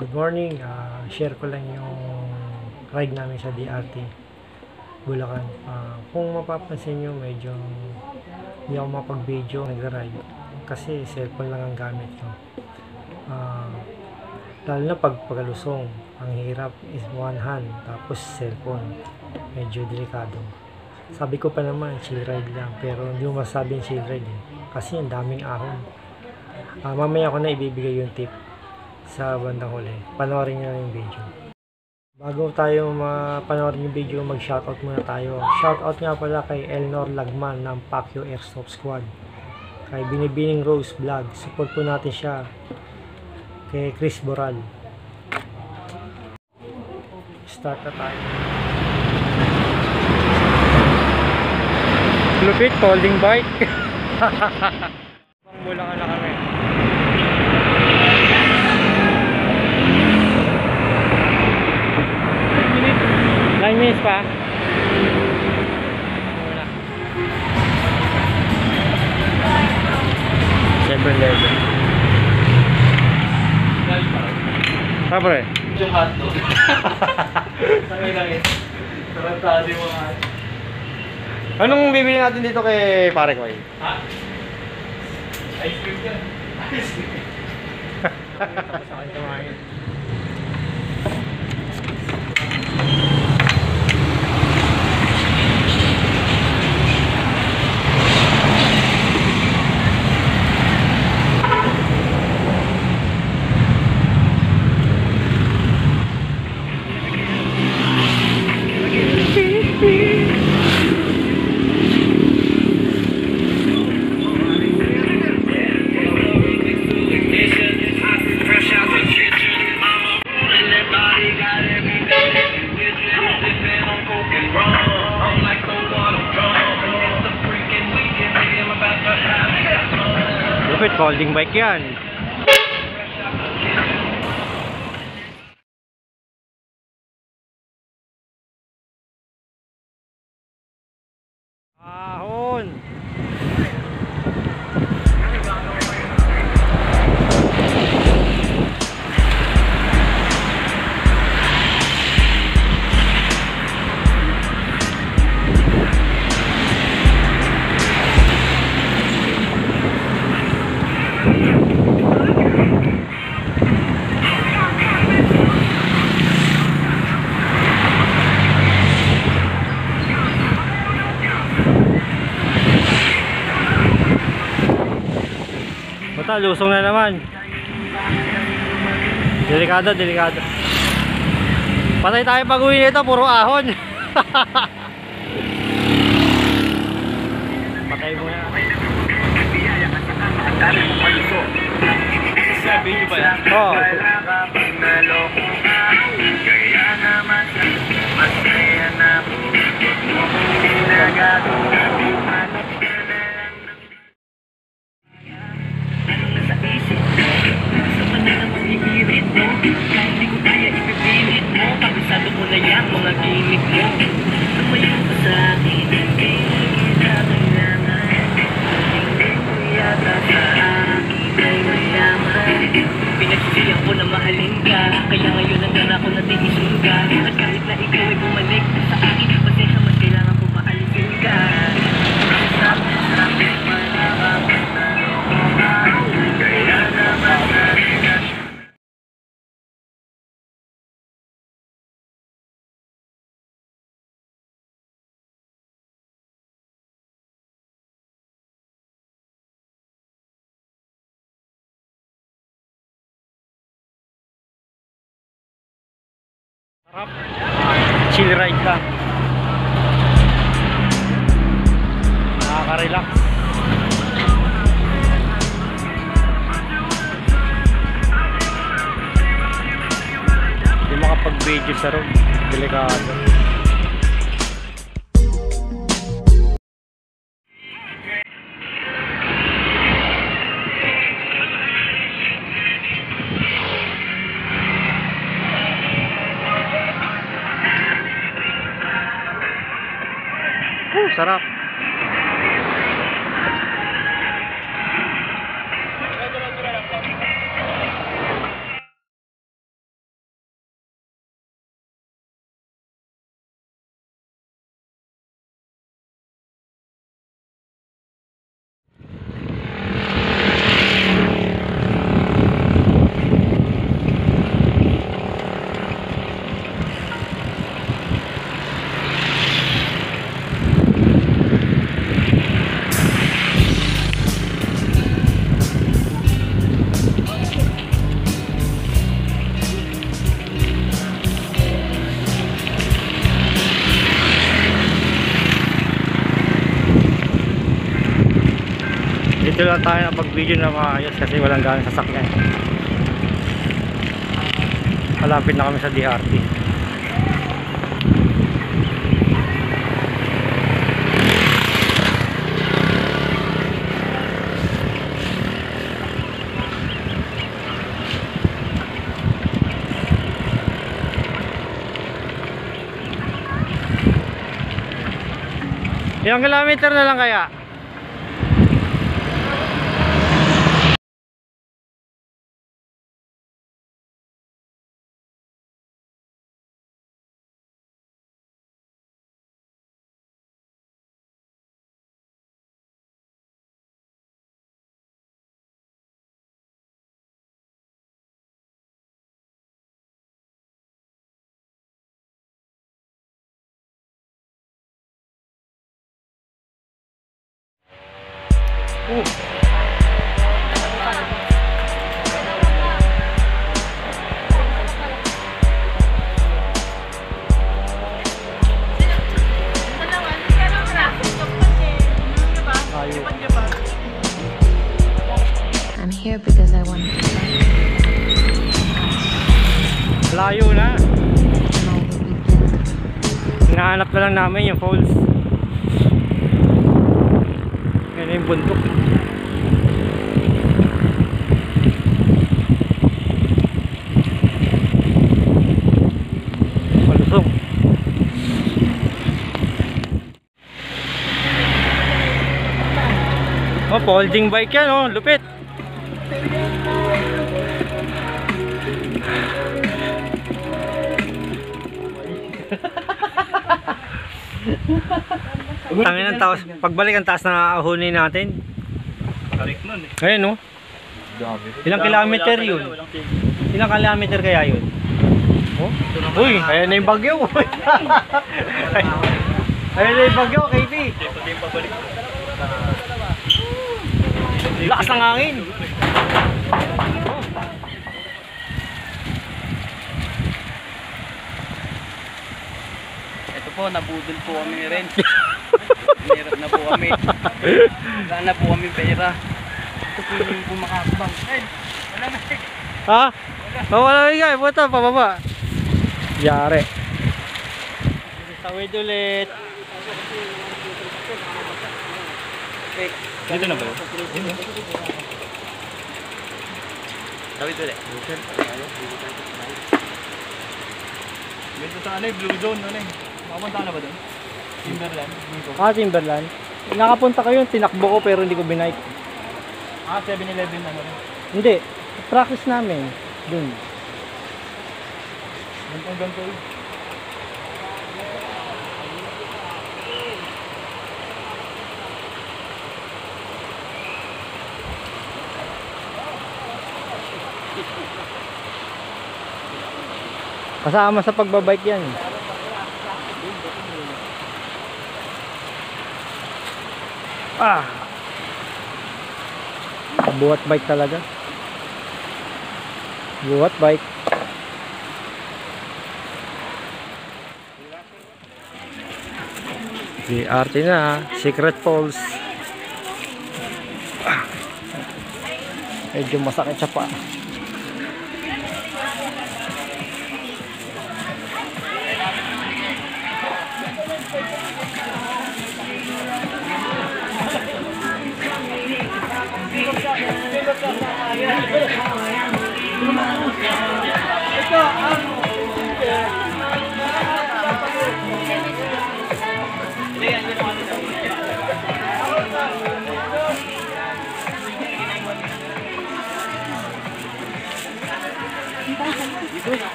Good morning. Share ko lang yung ride namin sa DRT Bulacan. Kung mapapansin nyo, medyo hindi ako mapag-video nagra-ride kasi cellphone lang ang gamit ko. Lalo na pagkalusong, ang hirap is one hand tapos cellphone, medyo delikado. Sabi ko pa naman chill ride lang, pero hindi mo masabing chill ride kasi ang daming ahon. Mamaya ko na ibibigay yung tip sa bandang huli. Panoorin nyo yung video. Bago tayo mapanoorin yung video, mag-shoutout muna tayo. Shoutout nga pala kay Elnor Lagman ng Pacquiao Airsoft Squad, kay Binibining Rose Vlog, support po natin siya, kay Chris Boral. Start na tayo. Lupit, folding bike. Bulacan na kami. 9 minutes pa. 7-Eleven. Pre. Yung hotdog. Sangay lang yun. Tarantado yung mga... Anong bibili natin dito kay pare ko? Ha? Ice cream yan. Ice cream. Tapos ako yung kumain. Lupit, folding bike yan. Ahon. Basta lusong na naman. Delikado, delikado. Patay tayo pag-uwi nito, puro ahon. Patay mo na. Sa video ba yan? Oo. Pinagsisiyan ko na mahalin ka, kaya ngayon nandun ako na tinisin ka. At kahit na ikaw ay bumalik sa akin, pasensya mas kailangan ko maalisin ka. Sarap. Chill ride lang. Nakaka-relax. Hindi makapag-video sa road. Delikado. Sarap. Dito lang tayo na pag-video na maayos kasi walang galing sasakyan. Malapit na kami sa DRT. Ilang kilometer na lang kaya? I'm here because I want to Layo na. and all the weekend. Hinahanap na lang namin yung falls. Yan na yung bundok. Malusog. Oh, folding bike yan, oh, lupit. Tangin ng taas, pagbalik ang taas na ahunin natin. Correct nun eh. Ayun, no? Ilang kilometer yun? Ilang kilometer kaya yun? Oh? Uy, ayan na yung bagyo. Ayan na yung bagyo, KP. Pati yung pabalik. Lakas ng hangin. Ito po, nabudol po kami ni Ren. Hirap na po kami. Wala na po kami pera. Ito po yung kumakakabang. Ren, wala na. Ha? Oh, wala na guys. Punta, pababa. Yari. Tawid ulit. Dito na ba yun? Tawid ulit. Dito sa ano eh, blue zone ano eh. Makapunta ka na ba doon? Timberland? Dito. Ah, Timberland. Nakapunta kayo, tinakbo ko pero hindi ko binike. Ah, 7-Eleven ano rin. Hindi. Practice namin. Dun. Ganto eh. Kasama sa pagbabike yan. Ah! Buhat bike talaga. Buhat bike. DRT na, Secret Falls. Ah. Medyo masakit siya pa.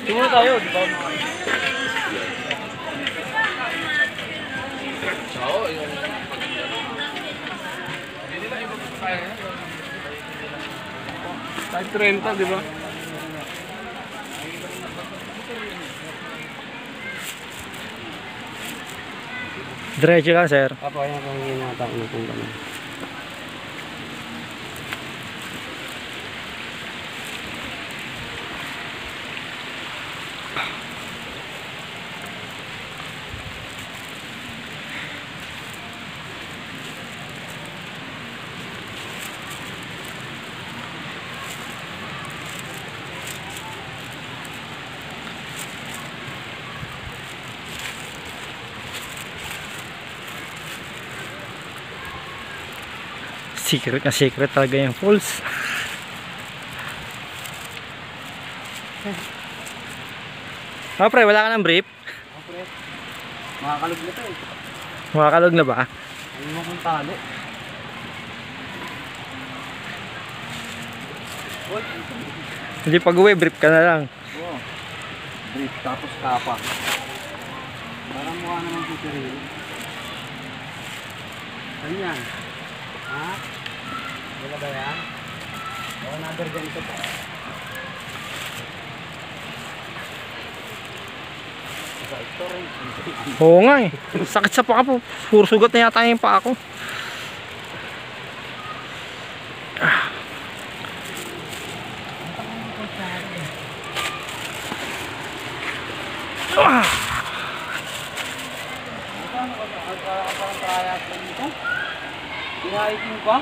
Tumulong tayo, di ba? Kahit 30, di ba? Diretso lang, sir. Apo, ayan kung yung mga tao na kung gano'n. Secret na secret talaga yung falls. Ah, pre, wala ka ng brief? Pre, makakalog na to eh. Makakalog na ba? Ano mo kung tali? Hindi, pag uwi, brief ka na lang. Oo. Brief tapos kapa. Parang mukha naman si Cirilo. Ano yan? Ha? Wala ba yan? O, another ganito pa. Ito rin. Oo nga eh. Sakit sa paa po. Puro sugat na yata yung paa ko. Parang kaya ko dito. Hiking pa?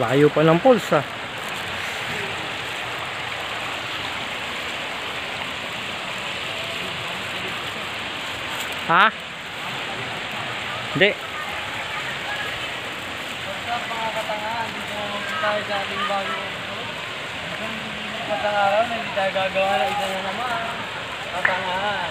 Layo pa ng falls ah. Ha? Hindi. What's up mga katangahan? Dito naman tayo sa ating bagong katangahan. Hindi tayo gagawa na isa na naman. Katangahan.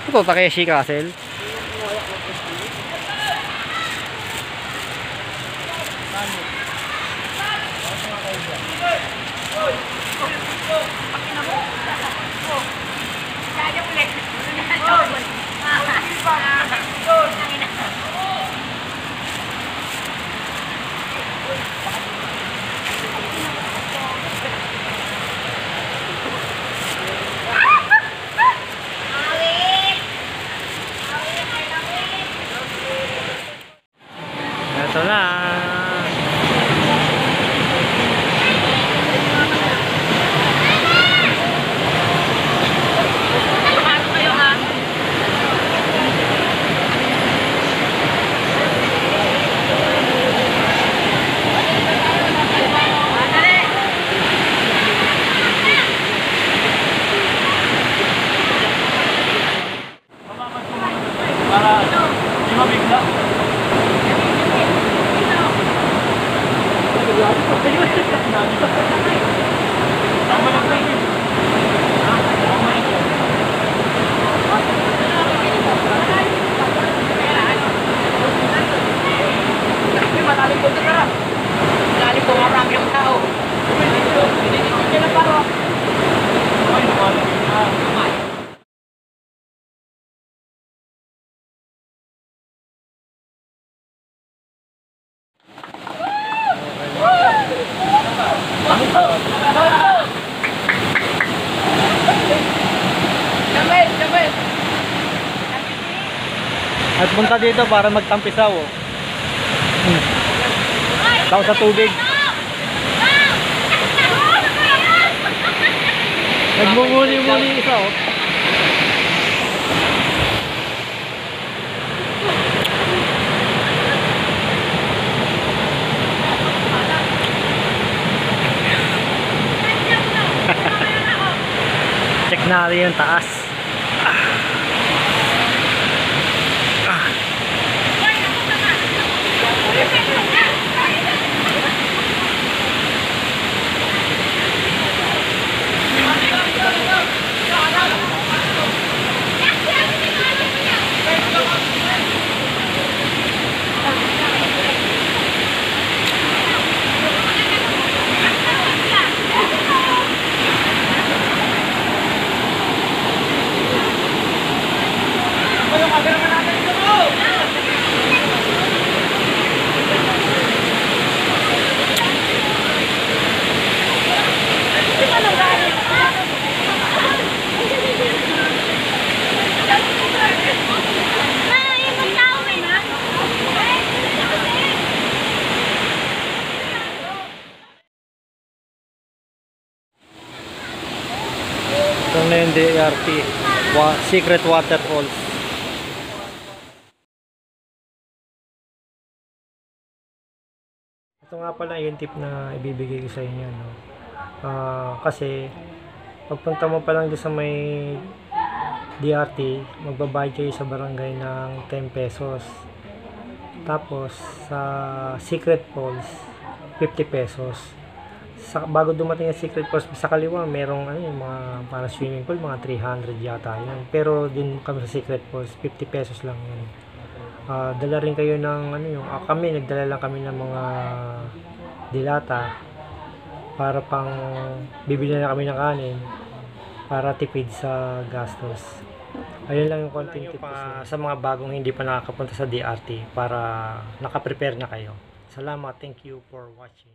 Ito, Takeshi Castle. Ito na. Para di mabigla. Malalim po ito tara. Malalim po marami ang tao. Hindi na paro. Ay, lumalim na. At punta dito para magtampisaw. Oh. Tao sa tubig. Nagmumuli-muli isa oh. Check natin yung taas. na yung DRT, Secret Waterfalls. Ito nga pala yung tip na ibibigay ko sa inyo, no? Kasi pagpunta mo pa lang dyan sa may DRT, magbabayad kayo sa barangay ng 10 pesos. Tapos sa Secret Falls, 50 pesos. Bago dumating yung Secret Falls, sa kaliwa merong mga para swimming pool, mga 300 yata yun. Pero din kami sa Secret Falls, 50 pesos lang yun. Dala rin kayo ng kami nagdala lang kami ng mga dilata para pang bibili na kami ng kanin para tipid sa gastos. Ayun lang yung konting tip sa mga bagong hindi pa nakakapunta sa DRT para nakaprepare na kayo. Salamat, thank you for watching.